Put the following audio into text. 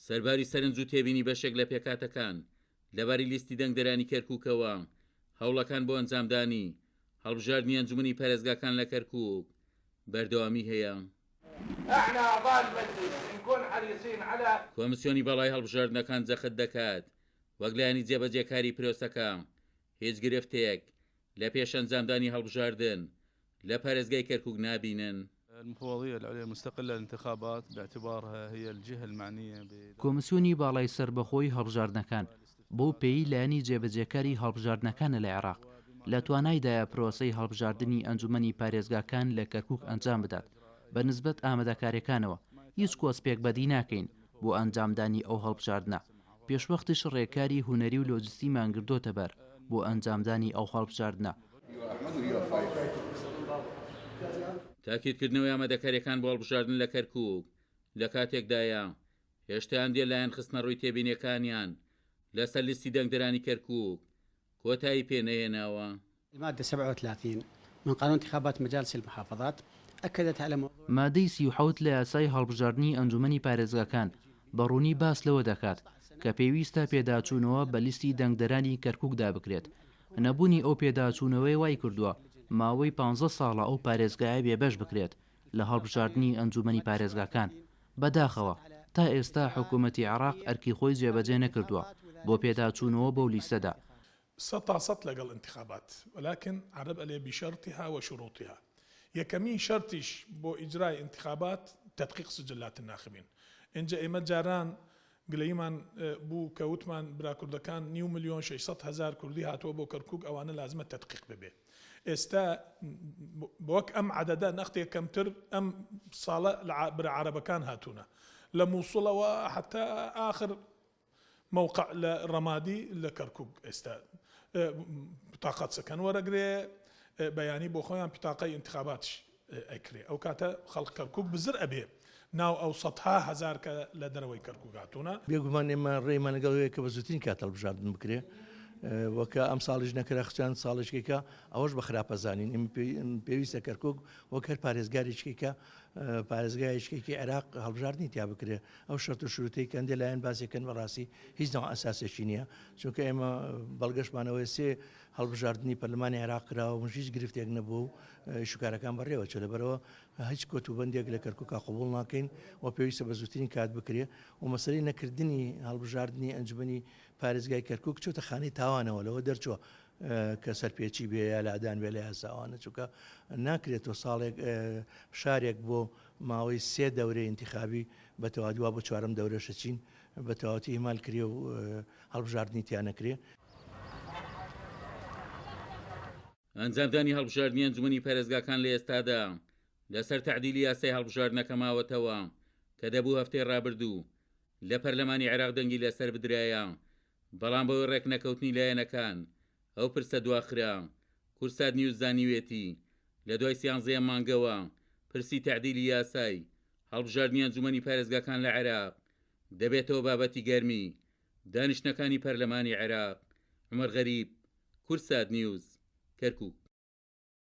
سەرباری سەرنج و تێبینی بەشێک لە پێکاتەکان لەباری لیستی دەنگدەرانی کەرکووکەوە هەوڵەکان بۆ ئەنجامدانی هەڵبژاردننی ئەنجومنی پارێزگاکان لە کەرکووک بەردەوامی هەیە. کۆمسیۆنی بەڵای هەڵبژاردنەکان جەخت دەکات وەک لایەنی جێبەجێکاری پرۆسەکە هیچ گرفتەیەک لە پێش ئەنجامدانی هەڵبژاردن لە پارێزگای کەرکووک نابینن. المفوضية العليا المستقلة للانتخابات باعتبارها هي الجهة المعنية کۆمسیۆنی باڵای سربەخۆی هەڵبژاردنەکان بۆ پێی لایەنی جێبەجێکاری هەڵبژاردنەکانە لە عێراق لە توانایدایە پرۆسەی هەڵبژاردننی ئەنجومەنی پارێزگاکان لە کەرکووک ئەنجام بدات بە نسبەت ئامادەکاریەکانەوە هیچ کۆسپێک بەدی ناکەین بۆ ئەنجامدانی ئەو هەڵبژاردنە پێشوەختش ڕێکاری هوەری و لۆجستیمان گردۆتە بەر بۆ ئەنجامدانی ئەو هەڵبژاردنە. تاکیدکردنەوەی ئامادەکاریەکان بۆ هەڵبژاردن لە کەرکووک لە کاتێکدایە هێشتایان دێ لایەن خستنە ڕووی تێبینیەکانیان لەسەر لیستی دەنگدەرانی کەرکووک کۆتایی پێنەهێناوە. المادة 37 من قانون انتخابات مجالس المحافظات أكدت على مادەی 37 لە یاسای هەڵبژاردننی ئەنجومەنی پارێزگاکان بەڕوونی باس لەوە دەکات کە پێویستە پێداچوونەوە بە لیستی دەنگدەرانی کەرکووکدا بکرێت. نەبوونی ئەو پێداچوونەوەی وای کردووە ماوەی 15 ساڵە ئەو پارێزگایە بێبەش بکرێت لە هەڵبژاردننی ئەنجومەنی پارێزگاکان. بەداخەوە تا ئێستا حکوومەتی عێراق ئەرکی خۆی جێبەجێ نەکردووە بۆ پێداچوونەوە بەو لیستەدا. سطا لەگەڵ انتخابات ولكن عرب عليه بشرطها وشروطها. یەکەمین شرطیش بۆ ئیجرای انتخابات تدقیق سجلات الناخبين. اینجا ئێمە جاران گلەیمان بوو کەوتمان براکوردەکان 9,600,000 کوردی هاتووە بۆ کەرکووک ئەوانە لازمە تدقیق ببێ. ئێستا بۆک ئەم عەدەدە نەختێک کەمتر ئەم ساڵە برا عەرەبەکان هاتوونە لە مووسڵەوە حتا آخر موقع لە ڕەمادی لە کەرکووک ئێستا بتاقەت سەکەن وەرەگرێ بەیانی بۆ خۆیان پتاقەی انتخاباتش ئەکرێ ئەو کاتە خەڵک کەرکووک بزر ئەبێ ناو ئەو 100,000 کە لە دەرەوەی کەرکووک هاتوونە. بێگومان ئێمە ڕێمان لەگەڵەوەیە کە بە زووترین کات هەڵبژاردن بکرێ وەکە ئەم ساڵیش نەکرا خچیان ساڵشکێکە ئەوەش بە خراپەزانین ئێمە پێویستە کەرکووک وەک هەر پارێزگاریشکێکە پارێزگایشکێکی عێراق هەڵبژاردننی تیا بکرێ ئەو شەرت و شروعی کەندێ لایەن باسێکەن بەڕاستی هیچ ناو ئەساسێکی نییە چونکە ئێمە بەڵگەشمانەوەی سێ هەڵبژاردننی پەرلەمانی عێراق کراوە و هیچ گرفتێک نەبوو و شوکارەکان بەڕێوە چ لەبەرەوە هیچ کۆتوبندێک لە کەرکووکە قبول ناکەین و پێویستە بە زووترین کات بکرێ و مەسەلەی نەکردنی هەڵبژاردننی ئەنجومەنی پارێزگای کەرکووک چۆتە خانەی تاوانەوە لەوە دەرچووە کە سەرپێچی بێ یا لادان بێ لە یاساوانە چونکە ناکرێتەوە ساڵێک شارێک بۆ ماوەی 3 دەورەی انتخابی بە تەواوی بۆ 4م دەورەشە چین بە تەواوەتی ئیمال کرێ و هەڵبژاردننی تیان نەکرێ. ئەنجامدانی هەڵبژاردننی ئەنجومەنی پارێزگاکان لە ئێستادا لەسەر تەعدیلی یاسای هەڵبژاردنەکە ماوەتەوە کە دەبوو هەفتەی ڕابردوو لە پەرلەمانی عێراق دەنگی لەسەر بدرایە بەڵام بەوەی ڕێک نەکەوتنی لایەنەکان ئەو پرسە دواخرا کورسات نیوز زانیوێتی لە دوای 13 مانگەوە پرسی تەعدیلی یاسای هەڵبژاردننی ئەنجومەنی پارێزگاکان لە عێراق دەبێتەوە بابەتی گەرمی دانیشتنەکانی پەرلەمانی عێراق. عومەر غەریب، کورسات نیوز، کەرکووک.